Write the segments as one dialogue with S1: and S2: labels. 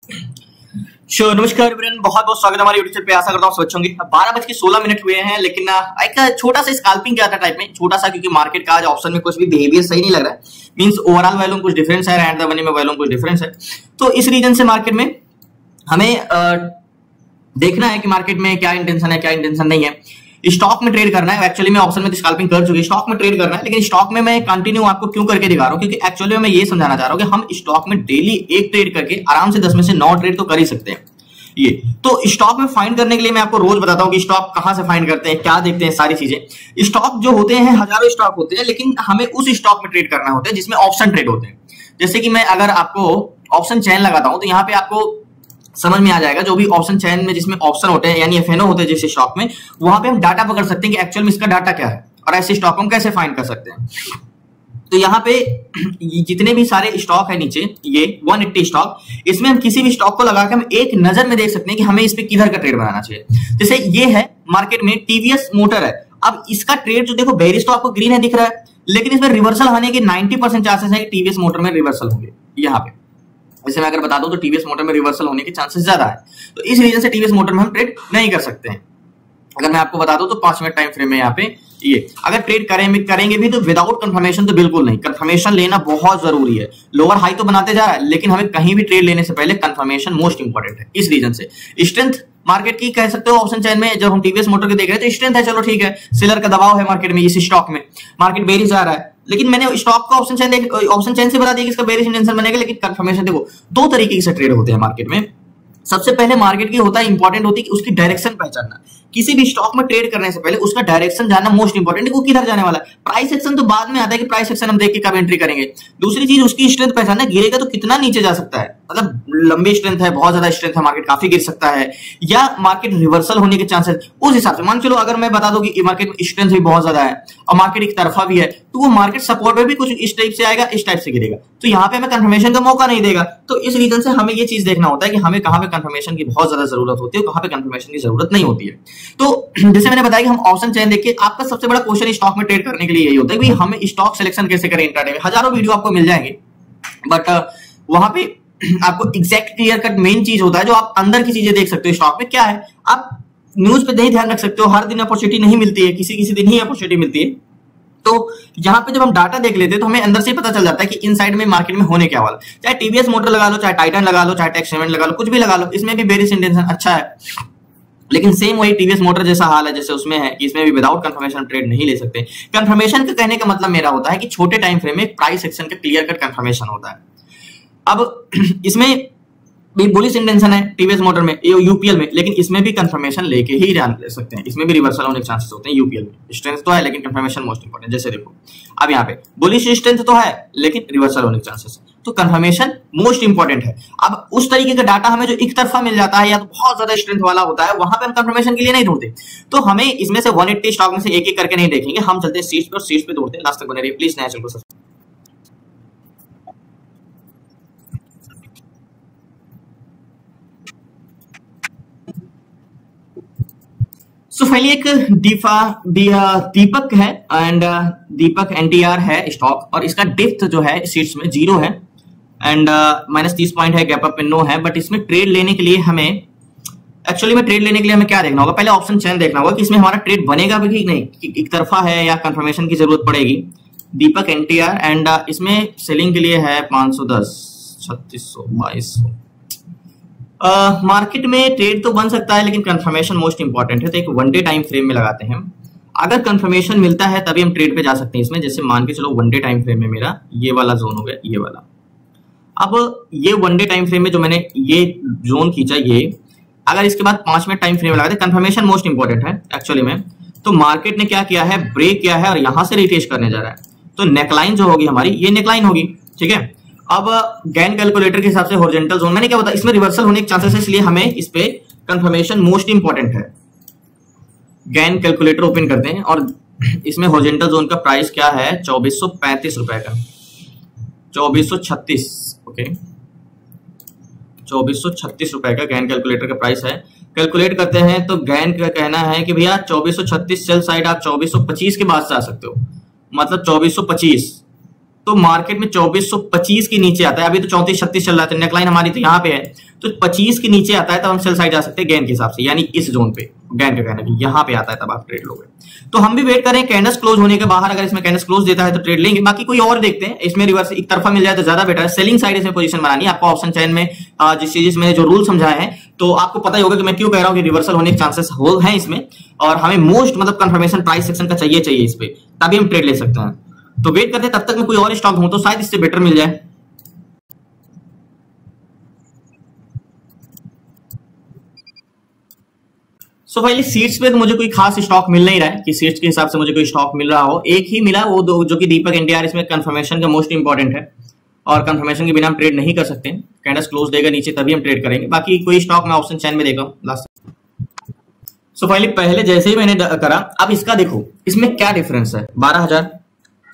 S1: नमस्कार एवरीवन, बहुत बहुत स्वागत है हमारे यूट्यूब पे। आशा करता हूँ स्वच्छ होंगे। 12:16 हुए हैं, लेकिन एक छोटा सा स्कैल्पिंग किया था टाइप में, छोटा सा, क्योंकि मार्केट का आज ऑप्शन में कुछ भी बिहेवियर सही नहीं लग रहा है। मींस ओवरऑल वैल्यू में कुछ डिफरेंस है, एंड द मनी में वैल्यू में कुछ डिफरेंस है। तो इस रीजन से मार्केट में हमें देखना है कि मार्केट में क्या इंटेंशन है, क्या इंटेंशन नहीं है। स्टॉक में ट्रेड करना है। एक्चुअली मैं ऑप्शन में तो स्कैल्पिंग कर चुकी, स्टॉक में ट्रेड करना है, लेकिन स्टॉक में मैं कंटिन्यू आपको क्यों करके दिखा रहा हूं, क्योंकि एक्चुअली में मैं ये समझाना चाह रहा हूं कि हम स्टॉक में डेली एक ट्रेड करके आराम से 10 में से 9 ट्रेड तो कर ही सकते हैं। ये तो स्टॉक में फाइंड करने के लिए मैं आपको रोज बताता हूं कि स्टॉक कहां से फाइंड करते हैं, क्या देखते हैं, सारी चीजें। स्टॉक जो होते हैं हजारों स्टॉक होते हैं, लेकिन हमें उस स्टॉक में ट्रेड करना होता है जिसमें ऑप्शन ट्रेड होते हैं। जैसे कि मैं अगर आपको ऑप्शन चेन लगाता हूं तो यहाँ पे आपको समझ में आ जाएगा, जो भी ऑप्शन चेन में जिसमें ऑप्शन होते हैं यानी एफएनओ होते हैं जिस स्टॉक में, वहां पे हम डाटा पकड़ सकते हैं कि एक्चुअल में इसका डाटा क्या है और ऐसे स्टॉक को हम कैसे फाइंड कर सकते हैं। तो यहाँ पे जितने भी सारे स्टॉक है नीचे, ये 180 स्टॉक, इसमें हम किसी भी स्टॉक को लगा के हम एक नजर में देख सकते हैं कि हमें इस पे किधर का ट्रेड बनाना चाहिए। जैसे ये है मार्केट में टीवीएस मोटर है। अब इसका ट्रेड जो देखो, बेरिश तो आपको ग्रीन है दिख रहा है, लेकिन इसमें रिवर्सल होने के 90% चांसेस है कि टीवीएस मोटर में रिवर्सल होंगे। यहाँ पे जैसे मैं अगर बता दूं तो टीवीएस मोटर में रिवर्सल होने के चांसेस ज्यादा है, तो इस रीजन से टीवीएस मोटर में हम ट्रेड नहीं कर सकते हैं। अगर मैं आपको बता दूं तो 5 मिनट टाइम फ्रेम में यहाँ पे ये अगर ट्रेड करेंगे भी तो विदाउट कंफर्मेशन तो बिल्कुल नहीं। कंफर्मेशन लेना बहुत जरूरी है। लोअर हाई तो बनाते जा रहा है, लेकिन हमें कहीं भी ट्रेड लेने से पहले कंफर्मेशन मोस्ट इंपॉर्टेंट है। इस रीजन से स्ट्रेंथ मार्केट की कह सकते हो ऑप्शन चेन में, जब हम टीवीएस मोटर के देख रहे हैं तो स्ट्रेंथ है, चलो ठीक है। सेलर का दबाव है मार्केट में, इस स्टॉक में मार्केट बेरिश आ रहा है, लेकिन मैंने स्टॉक का ऑप्शन चेन से बता दिया कि इसका बेरिश इंटेंशन बनेगा। लेकिन कंफर्मेशन देखो, 2 तरीके से ट्रेड होते हैं मार्केट में। सबसे पहले मार्केट की होता है इंपॉर्टेंट होती है कि उसकी डायरेक्शन पहचानना। किसी भी स्टॉक में ट्रेड करने से पहले उसका डायरेक्शन जानना मोस्ट इंपॉर्टेंट है, वो किधर जाने वाला है। प्राइस एक्शन तो बाद में आता है कि प्राइस एक्शन हम देख के कब एंट्री करेंगे। दूसरी चीज उसकी स्ट्रेंथ पहचानना, गिरेगा तो कितना नीचे जा सकता है, मतलब लंबी स्ट्रेंथ है, बहुत ज्यादा स्ट्रेंथ है, मार्केट काफी गिर सकता है, या मार्केट रिवर्सल होने के चांसेस। उस हिसाब से मान चलो अगर मैं बता दूं कि मार्केट में स्ट्रेंथ भी बहुत ज्यादा है और मार्केट एक तरफा भी है, तो वो मार्केट सपोर्ट में भी कुछ इस टाइप से आएगा, इस टाइप से गिरेगा, तो यहाँ पे हमें कंफर्मेशन का मौका नहीं देगा। तो इस रीजन से हमें ये चीज देखना होता है कि हमें कहां पे कंफर्मेशन की बहुत ज्यादा जरूरत होती है और कहां पे कंफर्मेशन की जरूरत नहीं होती है। तो जैसे मैंने बताया कि हम ऑप्शन चेन देखिए, आपका सबसे बड़ा क्वेश्चन स्टॉक में ट्रेड करने के लिए यही होता है कि हमें स्टॉक सिलेक्शन कैसे करें इंट्राडे में। हजारों वीडियो आपको मिल जाएंगे, बट वहां पे आपको एग्जैक्ट क्लियर कट मेन चीज होता है जो आप अंदर की चीजें देख सकते हो। स्टॉक में क्या है, आप न्यूज पे नहीं ध्यान रख सकते हो, हर दिन अपॉर्चुनिटी नहीं मिलती है, किसी किसी दिन ही अपॉर्चुनिटी मिलती है। तो यहाँ पे जब हम डाटा देख लेते हैं तो हमें अंदर से ही पता चल जाता है कि इन साइड में मार्केट में होने क्या वाला। चाहे टीवीएस मोटर लगा लो, चाहे टाइटन लगा लो, चाहे टेक्स सीमेंट लगा लो, कुछ भी लगा लो, इसमें भी बेरिश इंटेंशन अच्छा है। लेकिन सेम वही टीवीएस मोटर जैसा हाल है जैसे उसमें है कि इसमें भी विदाउट कंफर्मेशन ट्रेड नहीं ले सकते। कंफर्मेशन का कहने का मतलब मेरा होता है कि छोटे टाइम फ्रेम में प्राइस एक्शन का क्लियर कट कंफर्मेशन होता है। अब इसमें भी बुलिश इंटेंशन है टीवीएस मोटर में, यूपीएल में, लेकिन इसमें भी कंफर्मेशन लेके ही ध्यान ले सकते हैं। इसमें भी रिवर्सल होने के चांसेस होते हैं यूपीएल में। स्ट्रेंथ तो है लेकिन कंफर्मेशन मोस्ट इंपॉर्टेंट। जैसे देखो अब यहाँ पे बुलिश स्ट्रेंथ तो है लेकिन रिवर्सल होने के चांसेस है, तो कंफर्मेशन मोस्ट इंपॉर्टेंट है। अब उस तरीके का डाटा हमें जो एक तरफा मिल जाता है या तो बहुत ज्यादा स्ट्रेंथ वाला होता है, वहां पे हम कंफर्मेशन के लिए नहीं ढूंढते। तो हमें इसमें से 180 स्टॉक में से एक एक करके नहीं देखेंगे, हम चलते हैं सीट्स पे और सीट्स पे दौड़ते हैं। लास्ट तक बने रहिए प्लीज। नया चैनल को सो फाइनली एक दीपक है, एंड दीपक एनटीआर है स्टॉक, और इसका डेप्थ जो है सीट्स में 0 है एंड -30 पॉइंट है, गैप अप नो है। बट इसमें ट्रेड लेने के लिए हमें क्या देखना होगा, पहले ऑप्शन चेन देखना होगा कि इसमें हमारा ट्रेड बनेगा भी कि नहीं, एक तरफा है या कंफर्मेशन की जरूरत पड़ेगी। दीपक एनटीआर एंड इसमें सेलिंग के लिए है 510, 3600, 2200। मार्केट में ट्रेड तो बन सकता है लेकिन कंफर्मेशन मोस्ट इंपॉर्टेंट है, तो एक 1 डे टाइम फ्रेम में लगाते हैं। अगर कंफर्मेशन मिलता है तभी हम ट्रेड पे जा सकते हैं इसमें। जैसे मान के चलो 1 डे टाइम फ्रेम में मेरा ये वाला जोन हो गया, ये वाला। अब ये 1 डे टाइम फ्रेम में जो मैंने ये जोन खींचा, ये अगर इसके बाद 5 मिनट टाइम फ्रेम में लगाते, कंफर्मेशन मोस्ट इंपॉर्टेंट है एक्चुअली में। तो मार्केट ने क्या किया है, ब्रेक किया है और यहां से रिटेस्ट करने जा रहा है, तो नेकलाइन जो होगी हमारी, ये नेकलाइन होगी, ठीक है। अब गैन कैलकुलेटर के हिसाब से हॉरिजॉन्टल जोन, मैंने क्या बताया, इसमें रिवर्सल होने के चांसेस है, इसलिए हमें इस पे कंफर्मेशन मोस्ट इंपॉर्टेंट है। गैन कैलकुलेटर ओपन करते हैं और इसमें हॉरिजॉन्टल जोन का प्राइस क्या है, 2435 रुपए का, 2436, ओके, 2436 रुपए का गैन कैलकुलेटर का प्राइस है। कैलकुलेट करते हैं तो गैन का कहना है कि भैया 2436 सेल साइड आप 2425 के बाद से आ सकते हो, मतलब 2425 तो मार्केट में 2425 के नीचे आता है, अभी तो 34-36 चल रहा है, नेकलाइन हमारी तो यहाँ पे है, तो 25 के नीचे आता है तब हम सेल साइड जा सकते हैं गैन के हिसाब से, यानी इस जोन पे गैन का कहना है यहाँ पे आता है तब आप ट्रेड लोगे। तो हम भी वेट करें कैंडल्स क्लोज होने के बाहर, अगर इसमें कैंडल्स क्लोज देता है तो ट्रेड लेंगे, बाकी कोई और देखते हैं। इसमें रिवर्स एक तरफा मिल जाए तो ज्यादा बेटर है, सेलिंग साइड इसमें पोजीशन बनानी है आपको। ऑप्शन चेन में जिस चीज मैंने जो रूल समझाए हैं तो आपको पता ही होगा कि मैं क्यों कह रहा हूँ कि रिवर्सल होने के चांसेस हो हैं इसमें, और हमें मोस्ट मतलब कंफर्मेशन प्राइस सेक्शन का चाहिए इस पे, तभी हम ट्रेड ले सकते हैं। तो वेट करते हैं, तब तक मैं कोई और स्टॉक हूं तो शायद इससे बेटर मिल जाए। सो फाइनली सीट्स पे तो मुझे कोई खास स्टॉक मिल नहीं रहा है कि सीट्स के हिसाब से मुझे कोई स्टॉक मिल रहा हो। एक ही मिला वो दो, जो कि दीपक एनटीआर, इसमें कंफर्मेशन का मोस्ट इंपॉर्टेंट है और कंफर्मेशन के बिना हम ट्रेड नहीं कर सकते। कैंडल्स क्लोज देगा नीचे तभी हम ट्रेड करेंगे, बाकी कोई स्टॉक मैं ऑप्शन चेन में देखा हूं लास्ट। सो फाइनली पहले जैसे ही मैंने करा, अब इसका देखो इसमें क्या डिफरेंस है, 12,000,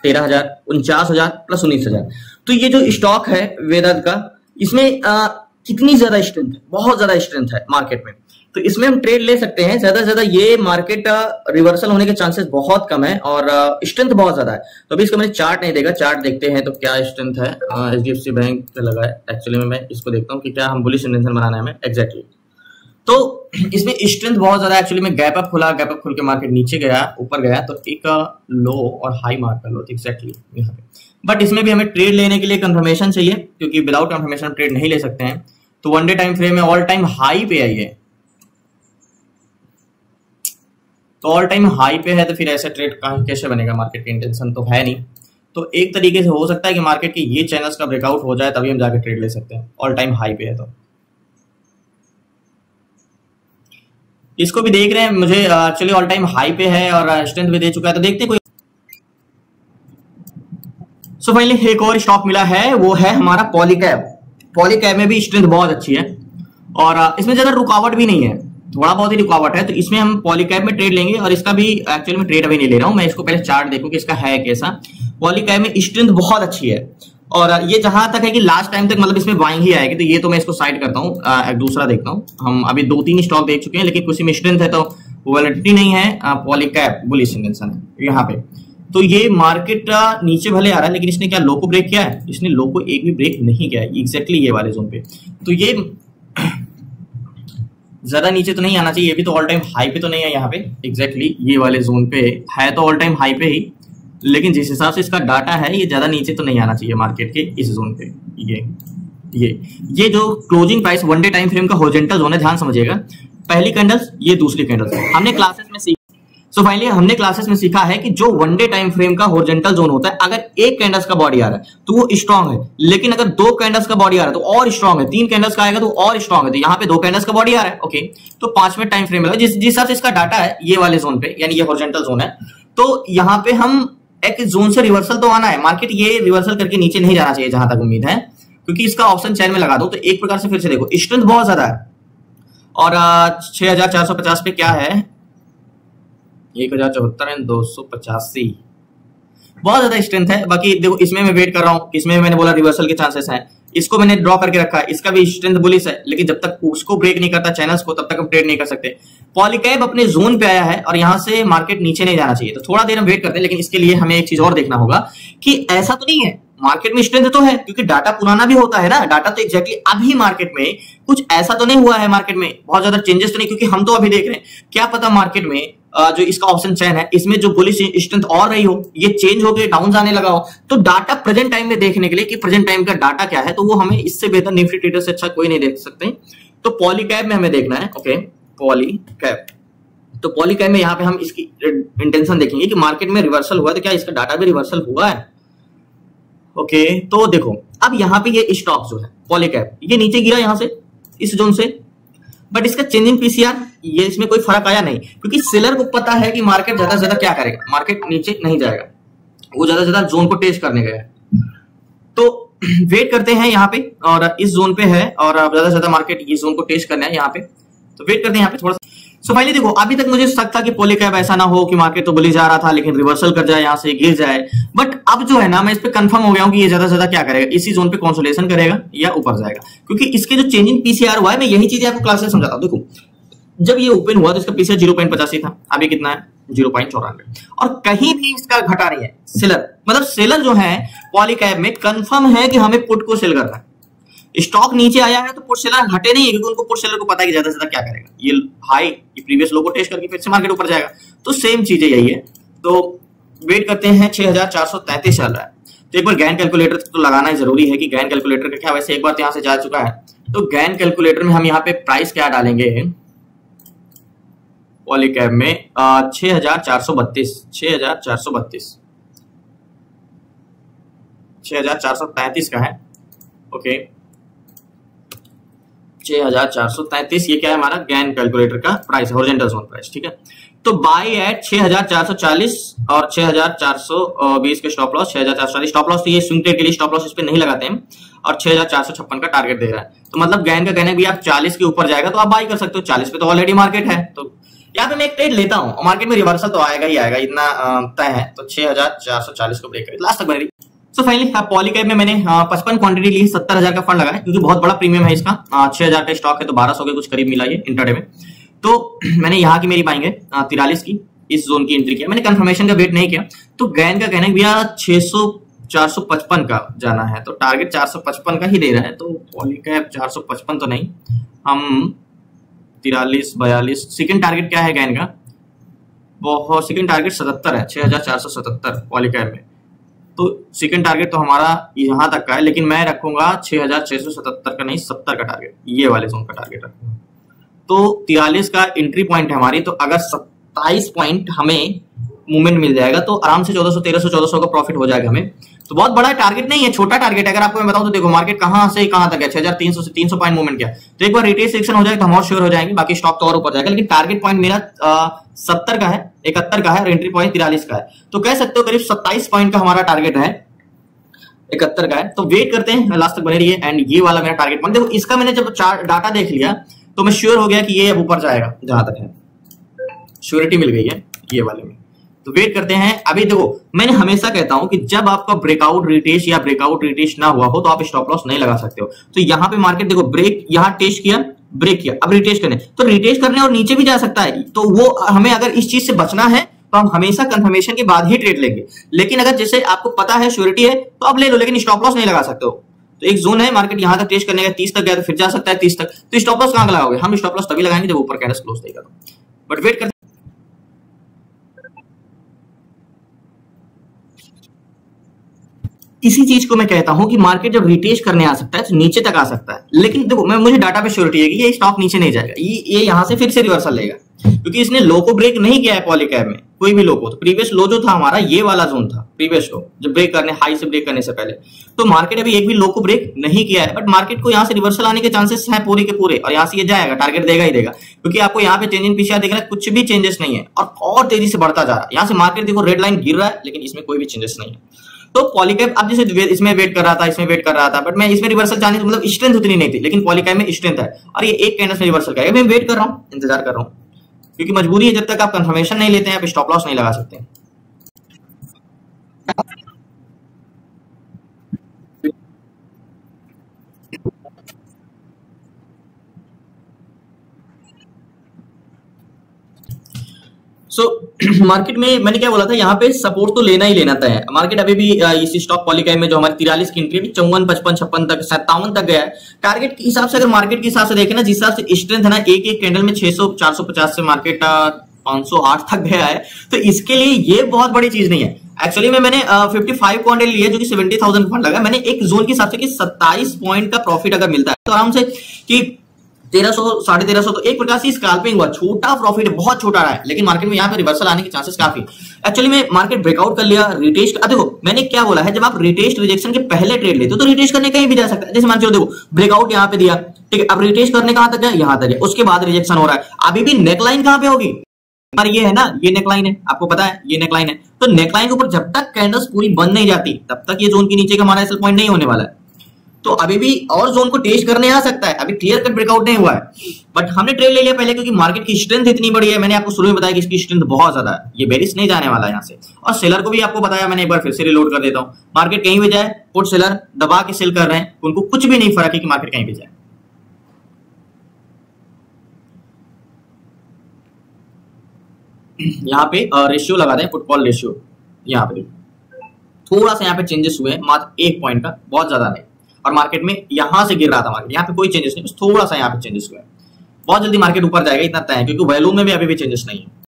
S1: 13,000, 49,000 प्लस 19,000। तो ये जो स्टॉक है वेदांत का, इसमें कितनी ज्यादा स्ट्रेंथ है, बहुत ज्यादा स्ट्रेंथ है मार्केट में, तो इसमें हम ट्रेड ले सकते हैं। ज्यादा से ज्यादा ये मार्केट रिवर्सल होने के चांसेस बहुत कम है और स्ट्रेंथ बहुत ज्यादा है। तो अभी इसका मैंने चार्ट नहीं देखा, चार्ट देखते हैं तो क्या स्ट्रेंथ है। एचडीएफसी बैंक पे लगा है, एक्चुअली में मैं इसको देखता हूँ कि क्या हम बुलिश इंटेंशन बनाना है हमें एग्जैक्टली। तो इसमें स्ट्रेंथ बहुत ज्यादा, एक्चुअली में गैप अप खुला, गैप अप खुल के मार्केट नीचे गया, ऊपर गया, तो एक लो और हाई मार्क कर लो एग्जैक्टली यहाँ पे। बट इसमें भी हमें ट्रेड लेने के लिए कंफर्मेशन चाहिए, क्योंकि विदाउट कंफर्मेशन हम ट्रेड नहीं ले सकते हैं। तो वन डे टाइम फ्रेम में ऑल टाइम हाई पे आई है, तो ऑल टाइम हाई पे है, तो फिर ऐसा ट्रेड कैसे बनेगा, मार्केट की इंटेंशन तो है नहीं। तो एक तरीके से हो सकता है कि मार्केट के ये चैनल्स का ब्रेकआउट हो जाए तभी हम जाके ट्रेड ले सकते हैं, ऑल टाइम हाई पे है। तो इसको भी देख रहे हैं, मुझे एक्चुअली ऑल टाइम हाई पे है और स्ट्रेंथ भी दे चुका है, तो देखते हैं कोई। सो फाइनली एक और स्टॉक मिला है, वो है हमारा पॉलीकैब। पॉलीकैब में भी स्ट्रेंथ बहुत अच्छी है और इसमें ज्यादा रुकावट भी नहीं है, थोड़ा बहुत ही रुकावट है, तो इसमें हम पॉलीकैब में ट्रेड लेंगे। और इसका भी एक्चुअली में ट्रेड अभी नहीं ले रहा हूं मैं, इसको पहले चार्ट देखूं कि इसका है कैसा। पॉलीकैब में स्ट्रेंथ बहुत अच्छी है और ये जहां तक है कि लास्ट टाइम तक मतलब इसमें बाइंग ही आएगी, तो ये तो मैं इसको साइड करता हूँ, एक दूसरा देखता हूँ। हम अभी 2-3 स्टॉक देख चुके हैं, लेकिन किसी में स्ट्रेंथ है तो वॉलेटिलिटी नहीं है। पॉलीकैब बुलिश इंटेंशन है यहाँ पे, तो ये मार्केट नीचे भले आ रहा है, लेकिन इसने क्या लो को ब्रेक किया है? इसने लो को एक भी ब्रेक नहीं किया है एग्जैक्टली ये वाले जोन पे। तो ये ज्यादा नीचे तो नहीं आना चाहिए, ये भी तो ऑल टाइम हाई पे तो नहीं है यहाँ पे, एग्जैक्टली ये वाले जोन पे है तो ऑल टाइम हाई पे ही, लेकिन जिस हिसाब से इसका डाटा है ये ज्यादा नीचे तो नहीं आना चाहिए मार्केट के इस जोन पे। ये जो closing price one day time frame का हॉरिजॉन्टल जोन है, ध्यान समझिएगा, पहली कैंडल्स ये दूसरी कैंडल्स हमने क्लासेस में सीखा। सो फाइनली हमने क्लासेस में सीखा है कि जो वन डे टाइम फ्रेम का हॉरिजॉन्टल जोन होता है, अगर एक कैंडल्स का बॉडी आ रहा है तो वो स्ट्रांग है, लेकिन अगर 2 कैंडल्स का बॉडी आ रहा है तो और स्ट्रांग है, 3 कैंडल्स का आएगा तो और स्ट्रांग है। तो यहाँ पे 2 कैंडल्स का बॉडी आ रहा है, ओके, तो 5 मिनट टाइम फ्रेम है, जिस हिसाब से इसका डाटा है ये वाले जोन पे, यानी ये हॉरिजॉन्टल जोन है, तो यहाँ पे हम एक जोन से रिवर्सल तो आना है, मार्केट ये रिवर्सल करके नीचे नहीं जाना चाहिए जहां तक उम्मीद है, क्योंकि इसका ऑप्शन चेन में लगा दो तो एक प्रकार से फिर से देखो स्ट्रेंथ बहुत ज्यादा है। और 6450 पे क्या है, 1074 एंड 285, बहुत ज्यादा स्ट्रेंथ है। बाकी देखो इसमें मैं वेट कर रहा हूँ, इसमें मैंने बोला रिवर्सल के चांसेस हैं, इसको मैंने ड्रॉ करके रखा है, इसका भी स्ट्रेंथ बुलिश है, लेकिन जब तक उसको ब्रेक नहीं करता चैनल्स को तब तक हम ट्रेड नहीं कर सकते। पॉलीकैब अपने जोन पे आया है और यहां से मार्केट नीचे नहीं जाना चाहिए, तो थोड़ा देर हम वेट करते हैं, लेकिन इसके लिए हमें एक चीज और देखना होगा कि ऐसा तो नहीं है मार्केट में स्ट्रेंथ तो है, क्योंकि डाटा पुराना भी होता है ना, डाटा तो एग्जैक्टली अभी मार्केट में कुछ ऐसा तो नहीं हुआ है, मार्केट में बहुत ज्यादा चेंजेस तो नहीं, क्योंकि हम तो अभी देख रहे हैं, क्या पता मार्केट में जो इसका ऑप्शन चेन है इसमें जो बुलिश स्ट्रेंथ और रही हो, ये चेंज होकर डाउन जाने लगा हो। तो डाटा प्रेजेंट टाइम में देखने के लिए कि प्रेजेंट टाइम का डाटा क्या है, तो वो हमें इससे बेहतर निफ्टी ट्रेडर से अच्छा कोई नहीं देख सकते। तो पॉलीकैब में हमें देखना है, ओके, पॉलीकैब। तो पॉलीकैब में यहाँ पे हम इसकी इंटेंशन देखेंगे कि मार्केट में रिवर्सल हुआ तो क्या इसका डाटा भी रिवर्सल हुआ है। ओके, तो देखो अब यहाँ पे ये स्टॉक जो है पॉलीकैब, ये नीचे गिरा यहाँ से इस जोन से, बट इसका चेंजिंग पीसीआर ये इसमें कोई फर्क आया नहीं, क्योंकि सेलर को पता है कि मार्केट ज्यादा से ज्यादा क्या करेगा, मार्केट नीचे नहीं जाएगा, वो ज्यादा से ज्यादा जोन को टेस्ट करने गया है। तो वेट करते हैं यहाँ पे, और इस जोन पे है और ज्यादा से ज्यादा मार्केट ये जोन को टेस्ट करना है यहाँ पे, तो वेट करते हैं यहाँ पे थोड़ा सा। सो फाइनली देखो अभी तक मुझे शक था कि पॉलीकैब ऐसा ना हो कि मार्केट तो बुलिश जा रहा था लेकिन रिवर्सल कर जाए, यहाँ से गिर जाए, बट अब जो है ना मैं इस पे कंफर्म हो गया हूँ कि ये ज्यादा से ज्यादा क्या करेगा, इसी जोन पे कंसोलिडेशन करेगा या ऊपर जाएगा, क्योंकि इसके जो चेंजिंग पीसीआर हुआ है, मैं यही चीज आपको क्लास में समझाता हूँ। देखो जब ये ओपन हुआ तो इसका पीछे 0.85 था, अभी कितना है 0.94, और कहीं भी इसका घटा नहीं है। सेलर मतलब सेलर जो है पॉलीकैब में कंफर्म है कि हमें पुट को सेल करना है। स्टॉक नीचे आया है तो पुट सेलर हटे नहीं है, क्योंकि उनको पुट सेलर को पता है कि ज्यादा से ज्यादा क्या करेगा, ये हाई ये प्रीवियस लो को टेस्ट करके फिर से मार्केट ऊपर जाएगा। तो सेम चीजें यही है। तो वेट करते हैं, 6433 चल रहा है। तो एक बार गैन कैलकुलेटर तो लगाना ही जरूरी है कि गैन कैलकुलेटर का क्या, वैसे एक बार तो यहां से जा चुका है। तो गैन कैलकुलेटर में हम यहाँ पे प्राइस क्या डालेंगे पॉलीकैब में, 6432, 6433 का है। ओके 6433 ये क्या है हमारा गैन कैलकुलेटर का प्राइस, हॉरिजॉन्टल जोन प्राइस, ठीक है। तो बाय एट 6440 और 6420 के स्टॉप लॉस, 6440 स्टॉप लॉस, तो ये स्विंग ट्रेड के लिए स्टॉप लॉस इस पे नहीं लगाते हैं, और 6456 का टारगेट दे रहा है। तो मतलब गैन का कहना है भी आप 40 के ऊपर जाएगा तो आप बाय कर सकते हो, 40 पे तो ऑलरेडी मार्केट है। तो यहाँ पे मैं एक ट्रेड लेता हूँ, मार्केट में रिवर्सल तो आएगा ही आएगा, इतना तय है। तो 6440 को ब्रेक कर लास्ट तक बनेगी। सो फाइनली पॉलीकैब में मैंने 55 क्वांटिटी ली, 70,000 का फंड लगाया, क्योंकि बहुत बड़ा प्रीमियम है इसका, 6,000 का स्टॉक है तो 1200 के कुछ करीब मिला ये इंट्राडे में। तो मैंने यहाँ की मेरी बाइंग है 43 की, इस जोन की एंट्री किया मैंने, कंफर्मेशन का वेट नहीं किया। तो गैन का कहना है भैया 455 का जाना है, तो टारगेट 455 का ही दे रहा है। तो पॉलीकैब 455 तो नहीं, हम 43 42, सेकंड टारगेट क्या है गैन का, बहुत सेकंड टारगेट 77 है, 6477 पॉलीकैब में। तो सेकंड टारगेट तो हमारा यहां तक का है, लेकिन मैं रखूंगा 6677 का नहीं, 70 का टारगेट, ये वाले जोन का टारगेट रखूंगा। तो 43 का एंट्री पॉइंट है हमारी, तो अगर 27 पॉइंट हमें मूवमेंट मिल जाएगा तो आराम से 1400 1300 1400 का प्रॉफिट हो जाएगा हमें। तो बहुत बड़ा टारगेट नहीं है, छोटा टारगेट है। अगर आपको मैं बताऊं तो देखो मार्केट कहां से कहां तक है, 6300 से 300 पॉइंट मूवमेंट किया। तो एक बार रिटेल सेक्शन हो जाए तो हम और श्योर हो जाएंगे, बाकी स्टॉक तो और ऊपर जाएगा। लेकिन टारगेट पॉइंट मेरा 70 का है, 71 का है, और एंट्री पॉइंट 43 का है। तो कह सकते हो करीब 27 पॉइंट का हमारा टारगेट है, 71 का है। तो वेट करते हैं लास्ट तक बने रहिए। एंड ये वाला मेरा टारगेट पॉइंट देखो, इसका मैंने जब डाटा देख लिया तो मैं श्योर हो गया कि ये अब ऊपर जाएगा, जहां तक है श्योरिटी मिल गई है ये वाले में। तो वेट करते हैं। अभी देखो मैंने हमेशा कहता हूं कि जब आपका ब्रेकआउट रिटेस्ट या ब्रेकआउट रिटेस्ट ना हुआ हो तो आप स्टॉप लॉस नहीं लगा सकते हो। तो यहाँ पे मार्केट देखो ब्रेक, यहाँ टेस्ट किया, ब्रेक किया, अब रिटेस्ट करने, तो रिटेस्ट करने और नीचे भी जा सकता है। तो वो हमें अगर इस चीज से बचना है तो हम हमेशा कंफर्मेशन के बाद ही ट्रेड लेंगे। लेकिन अगर जैसे आपको पता है श्योरिटी है तो आप ले लो, लेकिन स्टॉप लॉस नहीं लगा सकते हो। तो एक जोन है, मार्केट यहां तक टेस्ट करने का, 30 तक गया तो फिर जा सकता है 30 तक। तो स्टॉप लॉस कहां लगाओगे, हम स्टॉप लॉस तभी लगाएंगे जब ऊपर कैंडल क्लोज देगा। बट वेट करते इसी चीज को मैं कहता हूं कि मार्केट जब रिटेस्ट करने आ सकता है तो नीचे तक आ सकता है। लेकिन देखो मुझे डाटा पे श्योरिटी है कि ये स्टॉक नीचे नहीं जाएगा, ये यहां से फिर से रिवर्सल लेगा, क्योंकि इसने लो को ब्रेक नहीं किया है पॉलीकैब में, कोई भी लो को। तो प्रीवियस लो जो था हमारा ये वाला जोन था, प्रीवियस लो जब ब्रेक करने, हाई से ब्रेक करने से पहले। तो मार्केट अभी एक भी लो को ब्रेक नहीं किया है, बट मार्केट को यहाँ से रिवर्सल आने के चांसेस है पूरे के पूरे, और यहाँ से ये जाएगा, टारगेट देगा ही देगा, क्योंकि आपको यहाँ पे चेंज इन पीछे देख रहा है, कुछ भी चेंजेस नहीं है, और तेजी से बढ़ता जा रहा है। यहाँ से मार्केट देखो रेड लाइन गिर रहा है, लेकिन इसमें कोई भी चेंजेस नहीं है। तो पॉलीकैब अब जैसे इसमें वेट कर रहा था, इसमें वेट कर रहा था, बट मैं इसमें रिवर्सल चाहने मतलब स्ट्रेंथ उतनी नहीं थी, लेकिन पॉलीकैब में स्ट्रेंथ है, और ये एक कैंडल में रिवर्सल करेगा। मैं वेट कर रहा हूँ, इंतजार कर रहा हूँ, क्योंकि मजबूरी है, जब तक आप कंफर्मेशन नहीं लेते हैं आप स्टॉप लॉस नहीं लगा सकते हैं। सो मार्केट में मैंने क्या बोला था, यहाँ पे सपोर्ट तो लेना ही लेना है। मार्केट अभी भी इसी स्टॉक पॉलीकैब में जो हमारी 43 की एंट्री 54 55 56 तक 57 तक गया है। टारगेट के हिसाब से अगर मार्केट के हिसाब से देखें ना, जिस हिसाब से स्ट्रेंथ है ना, एक एक कैंडल में 600 450 से मार्केट 508 तक गया है, तो इसके लिए ये बहुत बड़ी चीज नहीं है। एक्चुअली में मैंने 55 क्वांटिटी लिया जो कि 70,000 फंड लगा। मैंने एक जोन के हिसाब से कि 27 पॉइंट का प्रॉफिट अगर मिलता है तो आराम से कि 1300 1350, तो एक प्रकार से स्कैल्पिंग हुआ, छोटा प्रॉफिट, बहुत छोटा रहा है, लेकिन मार्केट में यहाँ पे रिवर्सल आने के चांसेस काफी। एक्चुअली में मार्केट ब्रेकआउट कर लिया, रिटेस्ट। देखो मैंने क्या बोला है, जब आप रिटेस्ट रिजेक्शन के पहले ट्रेड लेते हो तो रिटेस्ट करने कहीं भी जा सकता है। जैसे मान चलो देखो ब्रेकआउट यहाँ पे दिया, ठीक है, अब रिटेस्ट करने कहां तक गया, यहाँ तक है, उसके बाद रिजेक्शन हो रहा है। अभी भी नेकलाइन कहां पे होगी, पर ये है ना, ये नेकलाइन है, आपको पता है ये नेकलाइन है। तो नेकलाइन के ऊपर जब तक कैंडल्स पूरी बंद नहीं जाती तब तक ये जोन के नीचे का हमारा एसएल पॉइंट नहीं होने वाला है। तो अभी भी और जोन को टेस्ट करने आ सकता है, अभी क्लियर कट ब्रेकआउट नहीं हुआ है, बट हमने ट्रेड ले लिया पहले, क्योंकि मार्केट की स्ट्रेंथ इतनी बड़ी है। मैंने आपको शुरू में बताया कि इसकी स्ट्रेंथ बहुत ज्यादा है, ये बेरिश नहीं जाने वाला है यहाँ से। और सेलर को भी आपको बताया मैंने, एक बार फिर से रिलोड कर देता हूँ, मार्केट कहीं भी जाए पुट सेलर दबा के सेल कर रहे हैं, उनको कुछ भी नहीं फर्क है कि मार्केट कहीं भी जाए। यहाँ पे रेशियो लगा दें, फुटबॉल रेशियो, यहाँ पे थोड़ा सा यहाँ पे चेंजेस हुए हैं, मात्र 1 पॉइंट का, बहुत ज्यादा नहीं। और मार्केट में यहाँ से गिर रहा था मार्केट, यहाँ पे कोई चेंजेस नहीं, थोड़ा सा यहाँ पे चेंजेस हुआ है। बहुत जल्दी मार्केट ऊपर जाएगा, इतना तय है, क्योंकि वैल्यूम में भी अभी भी चेंजेस नहीं है।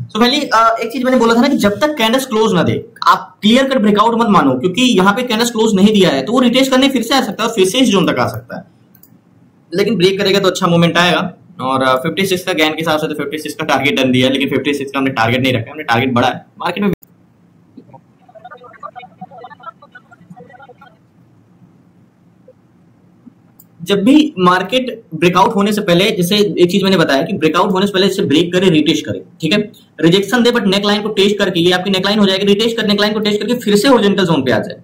S1: तो पहले एक चीज मैंने बोला था ना कि जब तक कैंडल्स क्लोज ना दे आप क्लियर कट ब्रेकआउट मत मानो, क्योंकि यहाँ पे कैंडल्स क्लोज नहीं दिया है तो वो रिटेस्ट करने फिर से आ सकता है और फिर से इस जोन तक आ सकता है, लेकिन ब्रेक करेगा तो अच्छा मूवमेंट आएगा। और 56 का गैन के हिसाब से तो 56 का टारगेट डन दिया है, लेकिन 56 का हमने टारगेट नहीं रखा, हमने टारगेट बढ़ा है मार्केट में। जब भी मार्केट ब्रेकआउट होने से पहले, जैसे एक चीज मैंने बताया कि ब्रेकआउट होने से पहले जैसे ब्रेक करे रिटेस्ट करे, ठीक है, rejection they but neck line को टेस्ट करके, ये आपकी नेक लाइन हो जाएगी, रिटेस्ट कर नेक लाइन को टेस्ट करके फिर से हॉरिजॉन्टल जोन पे आ जाए,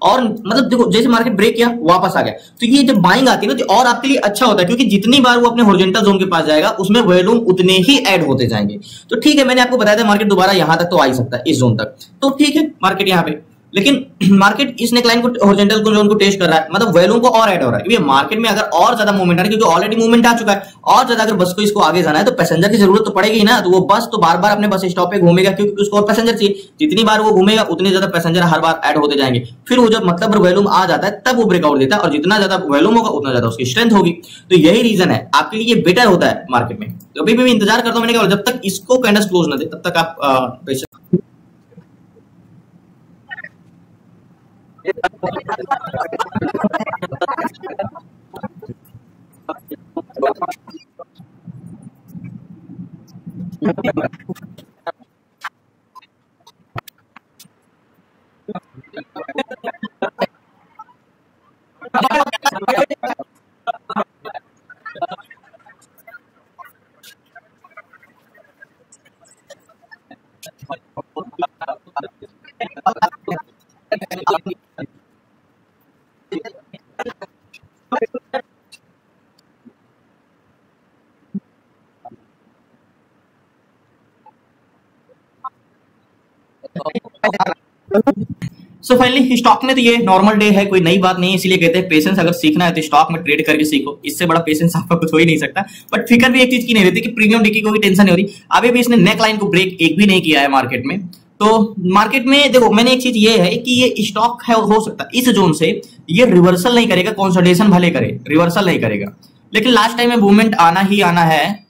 S1: और मतलब देखो जैसे मार्केट ब्रेक किया वापस आ गया, तो ये जब बाइंग आती है ना तो और आपके लिए अच्छा होता है, क्योंकि जितनी बार वो अपने हॉरिजॉन्टल जोन के पास जाएगा उसमें वॉल्यूम उतने ही ऐड होते जाएंगे। तो ठीक है, मैंने आपको बताया था मार्केट दोबारा यहां तक तो आ ही सकता है, इस जोन तक, तो ठीक है मार्केट यहाँ पे, लेकिन मार्केट इस नेकलाइन को हॉरिजॉन्टल जोन को टेस्ट कर रहा है, मतलब वॉल्यूम को और ऐड हो रहा है। क्योंकि मार्केट में अगर और ज्यादा मूवमेंट आ रहा है, क्योंकि ऑलरेडी मूवमेंट आ चुका है, और ज्यादा अगर बस को इसको आगे जाना है तो पैसेंजर की जरूरत तो पड़ेगी ना, तो वो बस तो बार बार अपने बस स्टॉप पे घूमेगा, क्योंकि उसको और पैसेंजर चाहिए, जितनी बार वो घूमेगा उतने ज्यादा पैसेंजर हर बार ऐड होते जाएंगे, फिर वो जब मतलब वॉल्यूम आ जाता है तब वो ब्रेकआउट देता है, और जितना ज्यादा वॉल्यूम होगा उतना ज्यादा उसकी स्ट्रेंथ होगी। तो यही रीजन है आपके लिए बेटर होता है मार्केट में। तो अभी भी इंतजार करता हूं, मैंने कहा जब तक इसको कैंडल्स क्लोज ना दे तब तक आप सो फाइनली स्टॉक में तो ये नॉर्मल डे है, कोई नई बात नहीं है, इसलिए कहते हैं पेशेंस अगर सीखना है तो स्टॉक में ट्रेड करके सीखो, इससे बड़ा पेशेंस आपका कुछ हो ही नहीं सकता। बट फिकर भी एक चीज की नहीं रहती कि प्रीमियम डिकी को भी टेंशन नहीं हो रही, अभी भी इसने नेक लाइन को ब्रेक एक भी नहीं किया है मार्केट में। तो मार्केट में देखो मैंने एक चीज ये है कि ये स्टॉक है, हो सकता है इस जोन से ये रिवर्सल नहीं करेगा, कंसोलिडेशन भले करे रिवर्सल नहीं करेगा, लेकिन लास्ट टाइम में मूवमेंट आना ही आना है।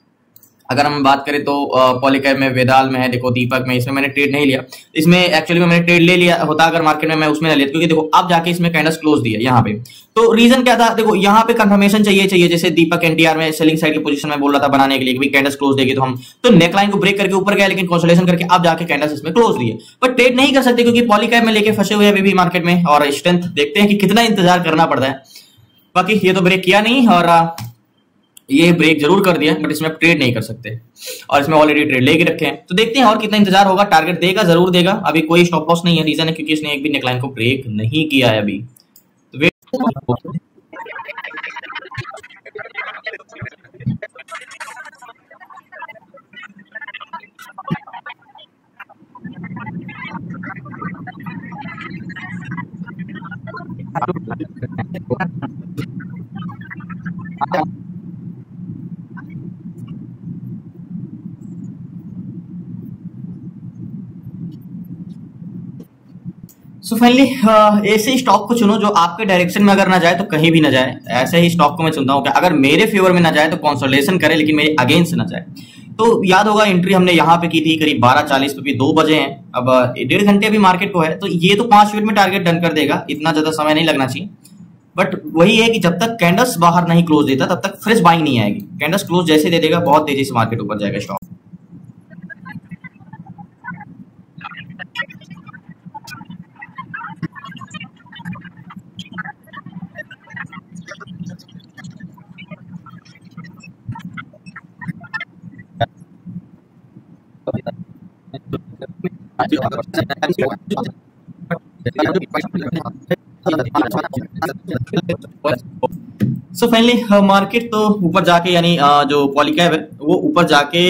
S1: अगर हम बात करें तो पॉलीकैब में, वेदाल में है, देखो दीपक में, इसमें मैंने ट्रेड नहीं लिया, इसमें एक्चुअली में मैंने ट्रेड ले लिया होता अगर मार्केट में, मैं उसमें ले लेता, क्योंकि देखो अब जाके इसमें कैंडल्स क्लोज दिया यहाँ पे। तो रीजन क्या था, देखो यहाँ पे कंफर्मेशन चाहिए, जैसे दीपक एनटीआर में सेलिंग साइड की पोजीशन में बोल रहा था बनाने के लिए कि कैंडल्स क्लोज देगी, तो हम तो नेकलाइन को ब्रेक करके ऊपर गया, लेकिन कंसोलिडेशन करके अब जाके कैंडल्स इसमें क्लोज दिए, बट ट्रेड नहीं कर सकते क्योंकि पॉलीकैब में लेके फंसे हुए अभी भी मार्केट में, और स्ट्रेंथ देखते हैं कि कितना इंतजार करना पड़ता है। बाकी ये तो ब्रेक किया नहीं, और ये ब्रेक जरूर कर दिया, बट इसमें ट्रेड नहीं कर सकते, और इसमें ऑलरेडी ट्रेड लेके रखे हैं। तो देखते हैं और कितना इंतजार होगा, टारगेट देगा जरूर देगा, अभी कोई स्टॉप लॉस नहीं है, रीजन है क्योंकि इसने एक भी नेकलाइन को ब्रेक नहीं किया है अभी। तो वेट सो फाइनली ऐसे स्टॉक को चुनो जो आपके डायरेक्शन में अगर ना जाए तो कहीं भी ना जाए, ऐसे ही स्टॉक को मैं चुनता हूँ कि अगर मेरे फेवर में ना जाए तो कंसोलिडेशन करे, लेकिन मेरे अगेंस्ट ना जाए। तो याद होगा एंट्री हमने यहाँ पे की थी करीब 12:40 पे, 2 बजे हैं, अब 1.5 घंटे अभी मार्केट को है, तो ये तो 5 मिनट में टारगेट डन कर देगा, इतना ज्यादा समय नहीं लगना चाहिए। बट वही है कि जब तक कैंडल्स बाहर नहीं क्लोज देता तब तक फ्रेश बाइंग नहीं आएगी, कैंडल्स क्लोज जैसे दे देगा बहुत तेजी से मार्केट ऊपर जाएगा स्टॉक। सो फाइनली मार्केट तो ऊपर जाके, यानी जो पॉलीकैब है वो ऊपर जाके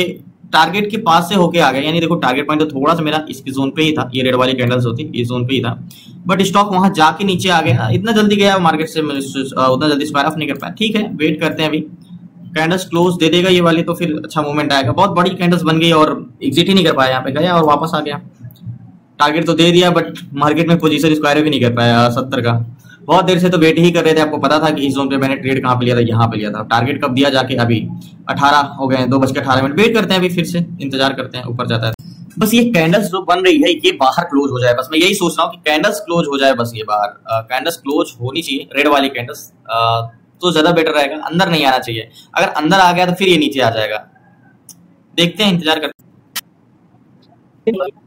S1: टारगेट के पास से होके आ गया, यानी देखो टारगेट पॉइंट तो थोड़ा सा मेरा इसकी जोन पे ही था, ये रेड वाली कैंडल्स होती इस जोन पे ही था, बट स्टॉक वहां जाके नीचे आ गया, इतना जल्दी गया मार्केट से, उतना जल्दी स्क्वायर ऑफ नहीं कर पाया। ठीक है, वेट करते हैं, अभी कैंडल्स क्लोज दे देगा ये वाली तो फिर अच्छा मूवमेंट आएगा। बहुत बड़ी कैंडल्स बन गई और एग्जिट ही नहीं कर पाया, यहाँ पे गया और वापस आ गया। टारगेट तो दे दिया बट मार्केट में पोजीशन स्क्वायर भी नहीं कर पाया 70 का। बहुत देर से तो वेट ही कर रहे थे, आपको पता था कि इस जोन पे मैंने ट्रेड कहाँ पे लिया था, यहाँ पे लिया था। टारगेट कब दिया जाके, अभी 18 हो गए, 2:18। वेट करते हैं, अभी फिर से इंतजार करते हैं, ऊपर जाता है। बस ये कैंडल्स जो बन रही है ये बाहर क्लोज हो जाए, बस मैं यही सोच रहा हूँ कि कैंडल्स क्लोज हो जाए, बस ये बाहर कैंडल्स क्लोज होनी चाहिए, रेड वाली कैंडल्स, तो ज्यादा बेटर रहेगा। अंदर नहीं आना चाहिए, अगर अंदर आ गया तो फिर ये नीचे आ जाएगा। देखते हैं, इंतजार करते हैं।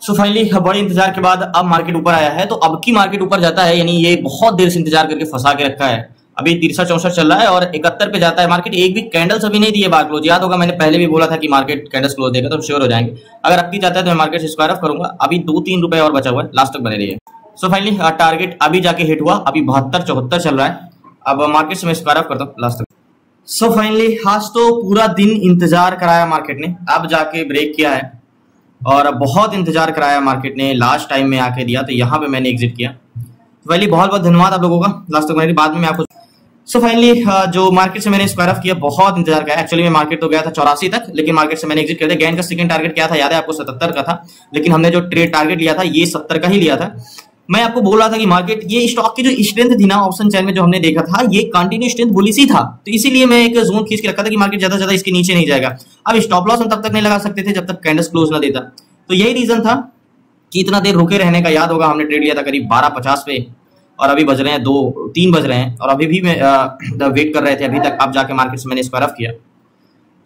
S1: सो फाइनली बड़े इंतजार के बाद अब मार्केट ऊपर आया है, तो अब की मार्केट ऊपर जाता है, यानी ये बहुत देर से इंतजार करके फंसा के रखा है। अभी 63-64 चल रहा है और 71 पे जाता है मार्केट। एक भी कैंडल्स अभी नहीं दिए बार क्लोज, याद होगा मैंने पहले भी बोला था कि मार्केट कैंडल्स क्लोज देगा तो श्योर हो जाएंगे। अगर अब की जाता है तो मैं मार्केट से स्क्वायर ऑफ करूंगा। अभी 2-3 रुपए और बचा हुआ है, लास्ट तक बने रहिए। सो फाइनली टारगेट अभी जाके हिट हुआ, अभी 72-74 चल रहा है। अब मार्केट से मैं स्क्वायर ऑफ करता हूँ लास्ट तक। सो फाइनली आज तो पूरा दिन इंतजार कराया मार्केट ने, अब जाके ब्रेक किया है और बहुत इंतजार कराया मार्केट ने, लास्ट टाइम में आके दिया तो यहाँ पे मैंने एग्जिट किया। तो फाइनली बहुत बहुत धन्यवाद आप लोगों का, लास्ट तक मेरी बाद में मैं आपको। सो फाइनली जो मार्केट से मैंने स्क्वायर ऑफ किया, बहुत इंतजार किया। एक्चुअली में मार्केट तो गया था 84 तक, लेकिन मार्केट से मैंने एग्जिट कर दिया। गैन का सेकंड टारगेट क्या था याद है आपको, 77 का था, लेकिन हमने जो ट्रेड टारगेट लिया था ये 70 का ही लिया था। मैं आपको बोल रहा था कि मार्केट, ये स्टॉक की जो स्ट्रेंथ थी ना ऑप्शन चैन में जो हमने देखा था, ये कंटिन्यू स्ट्रेंथ बुलिश ही था, तो इसीलिए मैं एक जोन खींच के रखा था कि मार्केट ज्यादा से ज्यादा इसके नीचे नहीं जाएगा। अब स्टॉप लॉस हम तब तक नहीं लगा सकते थे जब तक कैंडल्स क्लोज ना देता, तो यही रीजन था कि इतना देर रुके रहने का। याद होगा हमने ट्रेड लिया था करीब 12:50 पे और अभी बज रहे हैं 2-3 बज रहे हैं और अभी भी मैं वेट कर रहे थे अभी तक, अब जाके मार्केट से मैंने स्क्वायर ऑफ किया।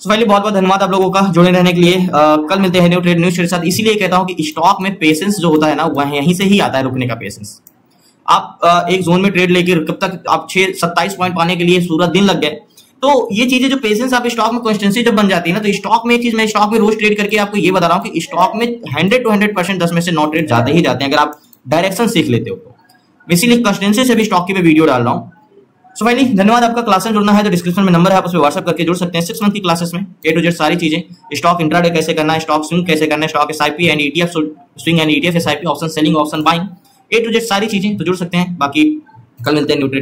S1: सो फाइनली बहुत बहुत धन्यवाद आप लोगों का जुड़े रहने के लिए। कल मिलते हैं न्यू ट्रेड न्यूज के साथ। इसीलिए कहता हूं कि स्टॉक में पेशेंस जो होता है ना, वह यहीं से ही आता है, रुकने का पेशेंस। आप एक जोन में ट्रेड लेके कब तक आप 27 पॉइंट पाने के लिए पूरा दिन लग गए, तो ये चीजें जो पेशेंस आप स्टॉक में कॉन्स्टेंसी जब बन जाती है ना, तो स्टॉक में एक चीज मैं स्टॉक में रोज ट्रेड करके आपको ये बता रहा हूँ कि स्टॉक में 100 to 100% 10 में से 9 ट्रेड जाते ही जाते हैं, अगर आप डायरेक्शन सीख लेते हो तो। इसीलिए कॉन्स्टेंसी से भी स्टॉक की मैं वीडियो डाल रहा हूँ। सो फाइनली धन्यवाद आपका। क्लास में जुड़ना है तो डिस्क्रिप्शन में नंबर है, आप उस पर व्हाट्सएप करके जुड़ सकते हैं। 6 मंथ की क्लासेस में A to Z सारी चीजें, स्टॉक इंट्राडे कैसे करना है, स्टॉक स्विंग कैसे करना है, stock SIP and ETF swing and ETF SIP, option selling, option buying, A to Z सारी चीजें, तो जुड़ सकते हैं। बाकी कल मिलते हैं न्यू ट्रेड।